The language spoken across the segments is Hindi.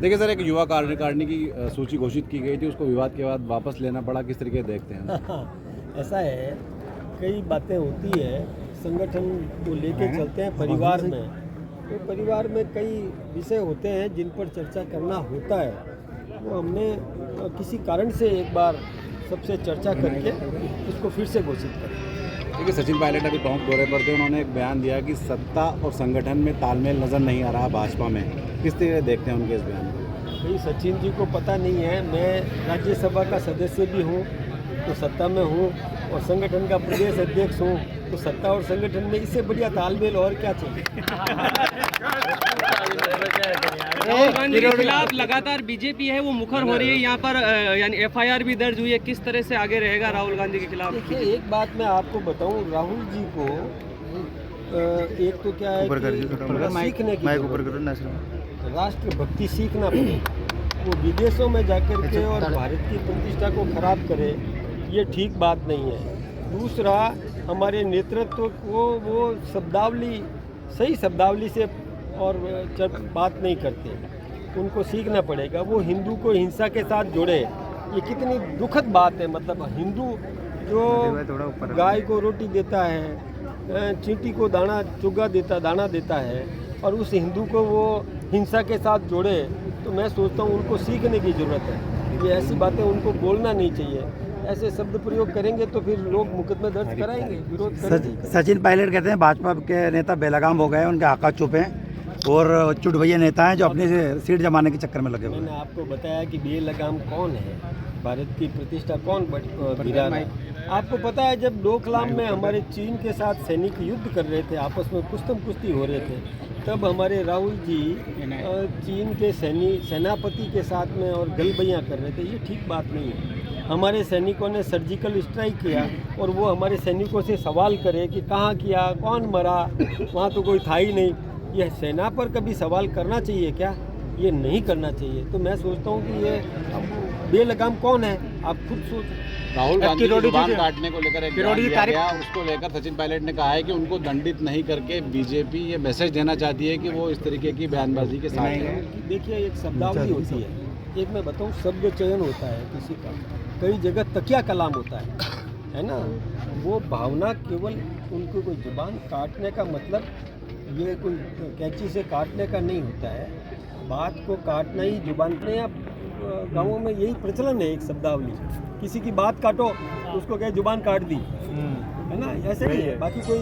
देखिए सर, एक युवा कार्यकारिणी की सूची घोषित की गई थी, उसको विवाद के बाद वापस लेना पड़ा, किस तरीके देखते हैं? ऐसा है, कई बातें होती है, संगठन को लेके चलते हैं परिवार में, तो परिवार में कई विषय होते हैं जिन पर चर्चा करना होता है। तो हमने किसी कारण से एक बार सबसे चर्चा करके उसको फिर से घोषित करें। देखिए, सचिन पायलट अभी टोंक दौरे पर थे, उन्होंने एक बयान दिया कि सत्ता और संगठन में तालमेल नज़र नहीं आ रहा भाजपा में। किस तरह देखते हैं उनके इस बयान को? भाई सचिन जी को पता नहीं है, मैं राज्यसभा का सदस्य भी हूँ तो सत्ता में हूँ, और संगठन का प्रदेश अध्यक्ष हूँ, तो सत्ता और संगठन में इससे बढ़िया तालमेल और क्या चाहिए। राहुल गांधी के खिलाफ लगातार बीजेपी है वो मुखर हो रही है, यहाँ पर यानी एफआईआर भी दर्ज हुई है। किस तरह से आगे रहेगा राहुल गांधी के खिलाफ? देखिए, एक बात मैं आपको बताऊं, राहुल जी को एक तो क्या है कि सीखने की राष्ट्रभक्ति सीखना पड़ेगा। वो विदेशों में जाकर के और भारत की प्रतिष्ठा को खराब करे, ये ठीक बात नहीं है। दूसरा, हमारे नेतृत्व को वो शब्दावली, सही शब्दावली से और बात नहीं करते, उनको सीखना पड़ेगा। वो हिंदू को हिंसा के साथ जोड़े, ये कितनी दुखद बात है। मतलब हिंदू जो गाय को रोटी देता है, चींटी को दाना चुगा देता, दाना देता है, और उस हिंदू को वो हिंसा के साथ जोड़े, तो मैं सोचता हूँ उनको सीखने की ज़रूरत है। ये ऐसी बातें उनको बोलना नहीं चाहिए। ऐसे शब्द प्रयोग करेंगे तो फिर लोग मुकदमे दर्ज कराएंगे, विरोध करेंगे। सचिन पायलट कहते हैं भाजपा के नेता बेलगाम हो गए, उनके आका चुप हैं और चुटभैया नेता हैं जो अपनी सीट जमाने के चक्कर में लगे हुए हैं। मैंने आपको बताया कि बेलगाम कौन है, भारत की प्रतिष्ठा कौन गिरा रहा है। आपको पता है, जब डोकलाम में हमारे चीन के साथ सैनिक युद्ध कर रहे थे, आपस में कुश्तम कुश्ती हो रहे थे, तब हमारे राहुल जी चीन के सेनापति के साथ में और गलबैयाँ कर रहे थे। ये ठीक बात नहीं है। हमारे सैनिकों ने सर्जिकल स्ट्राइक किया और वो हमारे सैनिकों से सवाल करे कि कहाँ किया, कौन मरा, वहाँ तो कोई था ही नहीं। यह सेना पर कभी सवाल करना चाहिए क्या? ये नहीं करना चाहिए। तो मैं सोचता हूँ कि ये बेलगाम कौन है, आप खुद सोच। राहुल गांधी की जुबान काटने को लेकर एक बयान दिया गया, उसको लेकर सचिन पायलट ने कहा है कि उनको दंडित नहीं करके बीजेपी ये मैसेज देना चाहती है कि वो इस तरीके की बयानबाजी के साथ है। देखिए, एक शब्दावली होती है, एक मैं बताऊँ, शब्द चयन होता है किसी का, कई जगह तकिया कलाम होता है ना। वो भावना केवल उनको कोई जुबान काटने का मतलब ये कोई कैंची से काटने का नहीं होता है। बात को काटना ही जुबान पे, या गाँवों में यही प्रचलन है, एक शब्दावली, किसी की बात काटो उसको क्या जुबान काट दी, है ना। ऐसे नहीं है, बाकी कोई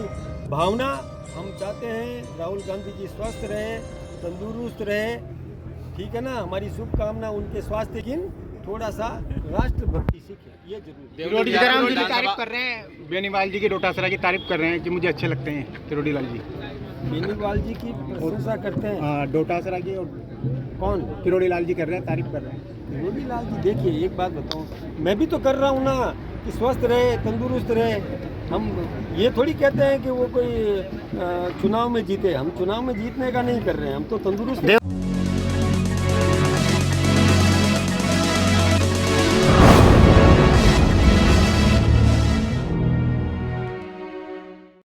भावना। हम चाहते हैं राहुल गांधी जी स्वस्थ रहे, तंदुरुस्त रहे, ठीक है ना। हमारी शुभकामना उनके स्वास्थ्य, लेकिन थोड़ा सा राष्ट्रभक्ति सीखे, ये जरूर। किरोड़ी लाल जी की तारीफ कर रहे हैं, बेनीवाल जी की डोटासरा की तारीफ कर रहे हैं कि मुझे अच्छे लगते हैं किरोड़ी लाल जी। बेनीवाल जी की प्रशंसा करते हैं। हाँ, डोटासरा की कौन? किरोड़ी लाल जी कर रहे हैं, तारीफ कर रहे हैं। किरोड़ी लाल जी, देखिए एक बात बताऊँ, मैं भी तो कर रहा हूँ ना कि स्वस्थ रहे, तंदुरुस्त रहे। हम ये थोड़ी कहते हैं कि वो कोई चुनाव में जीते, हम चुनाव में जीतने का नहीं कर रहे हैं, हम तो तंदुरुस्त